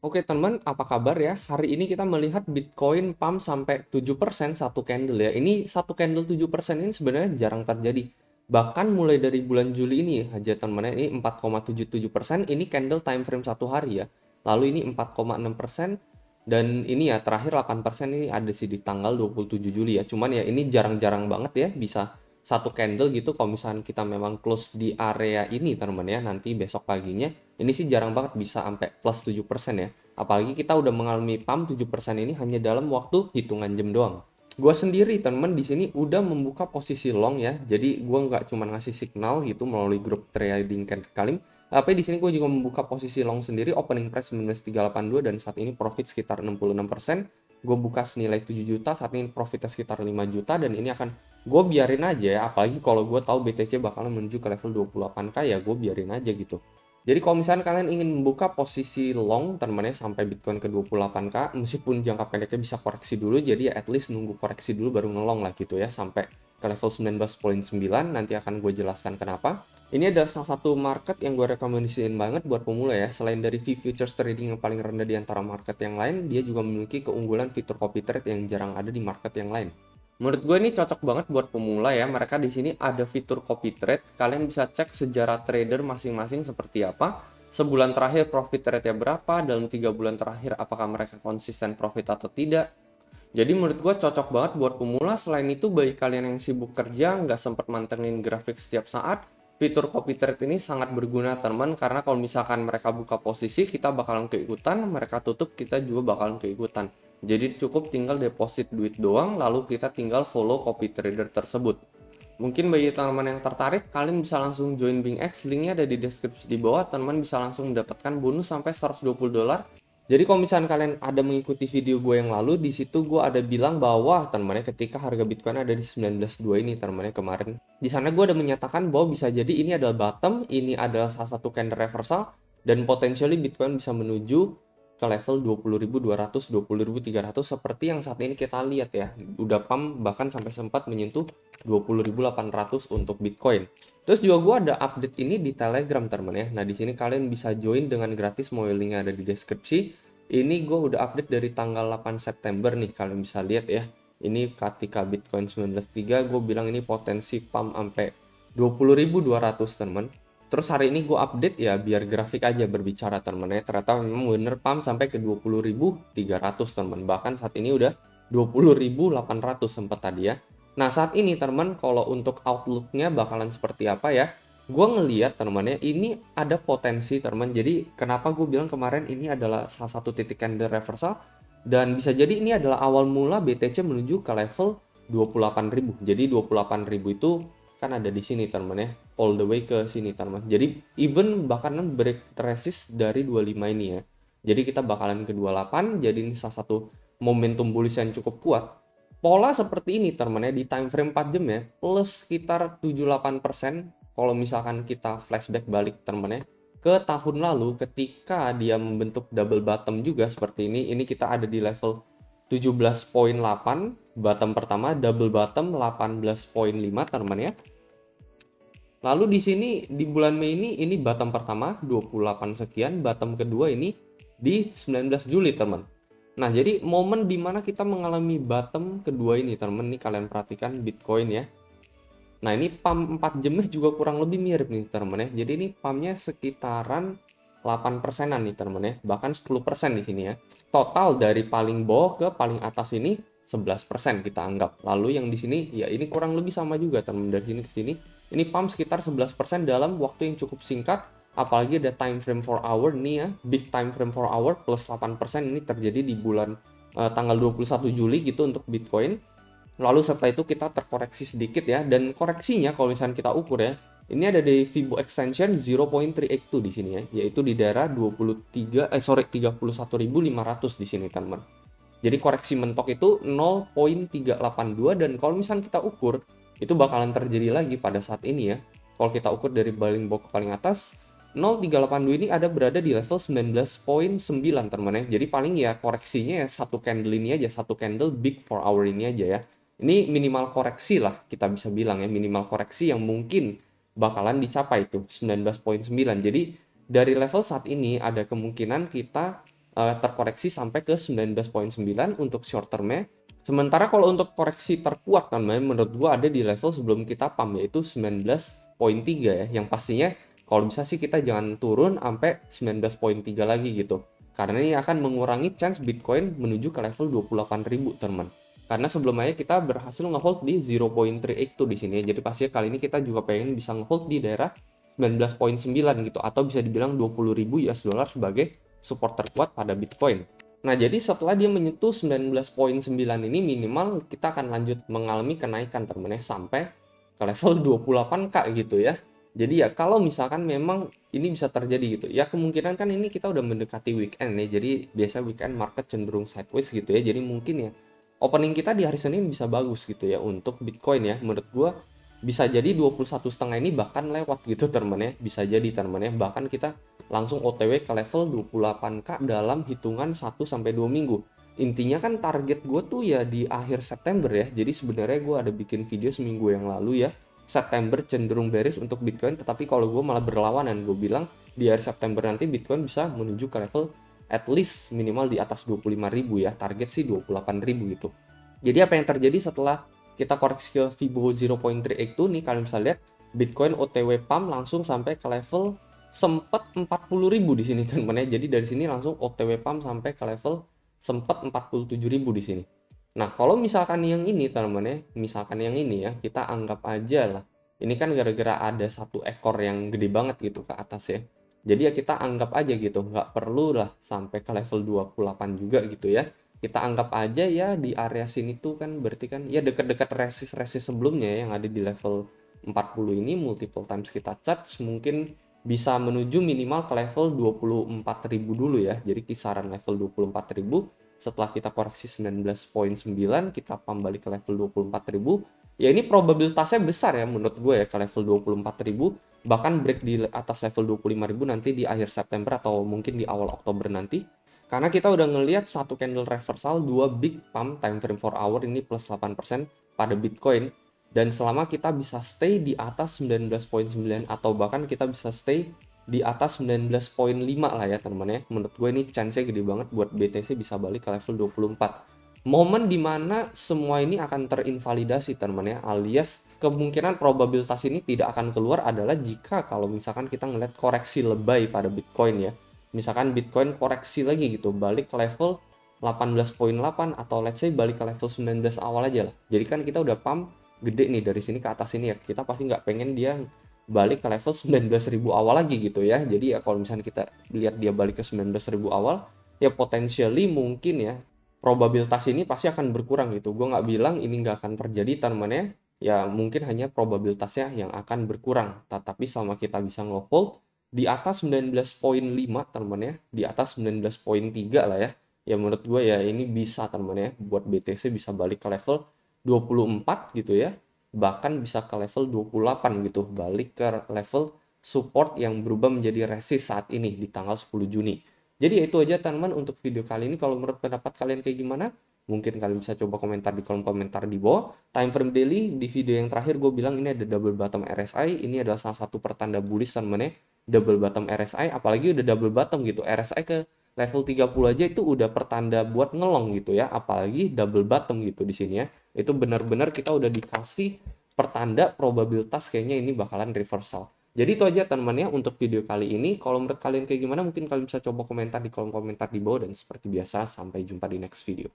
Oke teman, apa kabar ya? Hari ini kita melihat Bitcoin pump sampai 7% satu candle ya. Ini satu candle 7% ini sebenarnya jarang terjadi. Bahkan mulai dari bulan Juli ini aja teman ya, ini 4,77%, ini candle time frame satu hari ya. Lalu ini 4,6%, dan ini ya terakhir 8% ini ada sih di tanggal 27 Juli ya. Cuman ya ini jarang-jarang banget ya bisa satu candle gitu kalau misalnya kita memang close di area ini teman ya, nanti besok paginya ini sih jarang banget bisa sampai plus 7% ya. Apalagi kita udah mengalami pump 7% ini hanya dalam waktu hitungan jam doang. Gua sendiri temen di sini udah membuka posisi long ya. Jadi gua nggak cuma ngasih signal gitu melalui grup trading Kalim, tapi di sini gue juga membuka posisi long sendiri, opening price 19.382 dan saat ini profit sekitar 66%. Gue buka senilai 7 juta, saat ini profitnya sekitar 5 juta dan ini akan gue biarin aja ya. Apalagi kalau gue tahu BTC bakalan menuju ke level 28k ya gue biarin aja gitu. Jadi kalau misalnya kalian ingin membuka posisi long teman-teman sampai Bitcoin ke 28k, meskipun jangka pendeknya bisa koreksi dulu, jadi ya at least nunggu koreksi dulu baru ngelong lah gitu ya sampai ke level 19,9, nanti akan gue jelaskan kenapa. Ini adalah salah satu market yang gue rekomendasiin banget buat pemula ya. Selain dari fee futures trading yang paling rendah di antara market yang lain, dia juga memiliki keunggulan fitur copy trade yang jarang ada di market yang lain. Menurut gue ini cocok banget buat pemula ya. Mereka di sini ada fitur copy trade. Kalian bisa cek sejarah trader masing-masing seperti apa. Sebulan terakhir profit rate-nya berapa, dalam 3 bulan terakhir apakah mereka konsisten profit atau tidak. Jadi menurut gue cocok banget buat pemula. Selain itu bagi kalian yang sibuk kerja, nggak sempat mantengin grafik setiap saat, fitur copy trade ini sangat berguna teman, karena kalau misalkan mereka buka posisi, kita bakalan keikutan, mereka tutup, kita juga bakalan keikutan. Jadi cukup tinggal deposit duit doang, lalu kita tinggal follow copy trader tersebut. Mungkin bagi teman-teman yang tertarik, kalian bisa langsung join BingX, linknya ada di deskripsi di bawah, teman bisa langsung mendapatkan bonus sampai $120. Jadi kalau misalnya kalian ada mengikuti video gue yang lalu, di situ gue ada bilang bahwa teman-teman ketika harga Bitcoin ada di 19.2 ini teman-teman kemarin. Di sana gue ada menyatakan bahwa bisa jadi ini adalah bottom, ini adalah salah satu candle reversal, dan potensially Bitcoin bisa menuju ke level 20.200, 20.300 seperti yang saat ini kita lihat ya. Udah pump bahkan sampai sempat menyentuh 20.800 untuk Bitcoin. Terus juga gue ada update ini di Telegram teman ya. Nah di sini kalian bisa join dengan gratis, mau linknya ada di deskripsi. Ini gue udah update dari tanggal 8 September nih, kalian bisa lihat ya. Ini ketika Bitcoin 19.3 gue bilang ini potensi pump sampai 20.200 teman. Terus hari ini gue update ya biar grafik aja berbicara teman ya. Ternyata memang bener pump sampai ke 20.300 teman. Bahkan saat ini udah 20.800 sempat tadi ya. Nah saat ini teman, kalau untuk outlooknya bakalan seperti apa ya? Gue ngeliat teman ya, ini ada potensi teman. Jadi kenapa gue bilang kemarin ini adalah salah satu titik candle reversal, dan bisa jadi ini adalah awal mula BTC menuju ke level 28.000. Jadi 28.000 itu kan ada di sini teman ya, all the way ke sini teman. Jadi even bahkan break resist dari 25 ini ya. Jadi kita bakalan ke 28, jadi ini salah satu momentum bullish yang cukup kuat. Pola seperti ini teman ya di time frame 4 jam ya, plus sekitar 78% kalau misalkan kita flashback balik teman ya ke tahun lalu ketika dia membentuk double bottom juga seperti ini kita ada di level 17,8 bottom pertama, double bottom 18,5 teman ya. Lalu di sini di bulan Mei ini bottom pertama 28 sekian, bottom kedua ini di 19 Juli teman. Nah, jadi momen dimana kita mengalami bottom kedua ini, teman, nih kalian perhatikan Bitcoin ya. Nah, ini pump 4 jamnya juga kurang lebih mirip nih, teman ya. Jadi ini pumpnya sekitaran 8%-an nih, teman ya. Bahkan 10% di sini ya. Total dari paling bawah ke paling atas ini 11% kita anggap. Lalu yang di sini ya ini kurang lebih sama juga, teman, dari sini ke sini. Ini pump sekitar 11% dalam waktu yang cukup singkat. Apalagi ada time frame 4 hour nih ya, big time frame 4 hour plus 8% ini terjadi di bulan tanggal 21 Juli gitu untuk Bitcoin. Lalu setelah itu kita terkoreksi sedikit ya, dan koreksinya kalau misalnya kita ukur ya, ini ada di Fibo extension 0.382 di sini ya, yaitu di daerah 31.500 di sini teman. Jadi koreksi mentok itu 0.382, dan kalau misalnya kita ukur itu bakalan terjadi lagi pada saat ini ya. Kalau kita ukur dari paling bawah ke paling atas, 0.382 ini ada berada di level 19,9 teman ya. Jadi paling ya koreksinya ya satu candle ini aja, satu candle big 4 hour ini aja ya. Ini minimal koreksi lah kita bisa bilang ya, minimal koreksi yang mungkin bakalan dicapai itu 19,9. Jadi dari level saat ini ada kemungkinan kita terkoreksi sampai ke 19,9 untuk short termnya. Sementara kalau untuk koreksi terkuat teman-teman menurut gua ada di level sebelum kita pump yaitu 19,3 ya. Yang pastinya kalau bisa sih kita jangan turun sampai 19,3 lagi gitu. Karena ini akan mengurangi chance Bitcoin menuju ke level 28.000 teman. Karena sebelumnya kita berhasil ngehold di 0.382 di sini. Jadi pastinya kali ini kita juga pengen bisa ngehold di daerah 19,9 gitu atau bisa dibilang 20.000 US dollar sebagai support terkuat pada Bitcoin. Nah, jadi setelah dia menyentuh 19,9 ini minimal kita akan lanjut mengalami kenaikan teman ya sampai ke level 28K gitu ya. Jadi ya kalau misalkan memang ini bisa terjadi gitu. Ya kemungkinan kan ini kita udah mendekati weekend ya. Jadi biasa weekend market cenderung sideways gitu ya. Jadi mungkin ya opening kita di hari Senin bisa bagus gitu ya untuk Bitcoin ya. Menurut gua bisa jadi 21,5 ini bahkan lewat gitu teman ya. Bisa jadi teman ya. Bahkan kita langsung OTW ke level 28K dalam hitungan 1-2 minggu. Intinya kan target gue tuh ya di akhir September ya. Jadi sebenarnya gue ada bikin video seminggu yang lalu ya. September cenderung bearish untuk Bitcoin, tetapi kalau gue malah berlawanan. Gue bilang di akhir September nanti Bitcoin bisa menuju ke level at least minimal di atas 25.000 ya. Target sih 28.000 gitu. Jadi apa yang terjadi setelah kita koreksi ke Fibo 0.382 nih, kalian bisa lihat Bitcoin OTW pump langsung sampai ke level sempat 40.000 di sini teman-teman ya. Jadi dari sini langsung OTW pump sampai ke level sempat 47.000 di sini. Nah, kalau misalkan yang ini teman-teman ya, misalkan yang ini ya, kita anggap aja lah. Ini kan gara-gara ada satu ekor yang gede banget gitu ke atas ya. Jadi ya kita anggap aja gitu, nggak perlu lah sampai ke level 28 juga gitu ya. Kita anggap aja ya di area sini tuh kan berarti kan ya dekat-dekat resist sebelumnya ya, yang ada di level 40 ini multiple times kita charge mungkin bisa menuju minimal ke level 24.000 dulu ya. Jadi kisaran level 24.000 setelah kita koreksi 19,9 kita pump balik ke level 24.000. Ya ini probabilitasnya besar ya menurut gue ya ke level 24.000, bahkan break di atas level 25.000 nanti di akhir September atau mungkin di awal Oktober nanti. Karena kita udah ngelihat satu candle reversal, dua big pump time frame 4 hour ini plus 8% pada Bitcoin. Dan selama kita bisa stay di atas 19,9 atau bahkan kita bisa stay di atas 19,5 lah ya teman-teman ya. Menurut gue ini chance-nya gede banget buat BTC bisa balik ke level 24. Momen dimana semua ini akan terinvalidasi teman-teman ya, alias kemungkinan probabilitas ini tidak akan keluar adalah jika kalau misalkan kita ngeliat koreksi lebay pada Bitcoin ya. Misalkan Bitcoin koreksi lagi gitu, balik ke level 18,8 atau let's say balik ke level 19 awal aja lah. Jadi kan kita udah pump gede nih dari sini ke atas ini ya, kita pasti nggak pengen dia balik ke level 19.000 awal lagi gitu ya. Jadi ya kalau misalnya kita lihat dia balik ke 19.000 awal ya potentially mungkin ya probabilitas ini pasti akan berkurang gitu. Gue nggak bilang ini nggak akan terjadi teman-teman ya, mungkin hanya probabilitasnya yang akan berkurang. Tetapi selama kita bisa nge-hold di atas 19,5 teman-teman ya, di atas 19,3 lah ya, ya menurut gue ya ini bisa teman-teman ya buat BTC bisa balik ke level 24 gitu ya, bahkan bisa ke level 28 gitu, balik ke level support yang berubah menjadi resist saat ini di tanggal 10 Juni. Jadi ya itu aja teman-teman untuk video kali ini. Kalau menurut pendapat kalian kayak gimana? Mungkin kalian bisa coba komentar di kolom komentar di bawah. Time frame daily di video yang terakhir gue bilang ini ada double bottom RSI. Ini adalah salah satu pertanda bullish teman-teman ya. Double bottom RSI, apalagi udah double bottom gitu. RSI ke level 30 aja itu udah pertanda buat ngelong gitu ya. Apalagi double bottom gitu di sini ya. Itu benar-benar kita udah dikasih pertanda probabilitas kayaknya ini bakalan reversal. Jadi itu aja teman-teman ya untuk video kali ini. Kalau menurut kalian kayak gimana mungkin kalian bisa coba komentar di kolom komentar di bawah. Dan seperti biasa sampai jumpa di next video.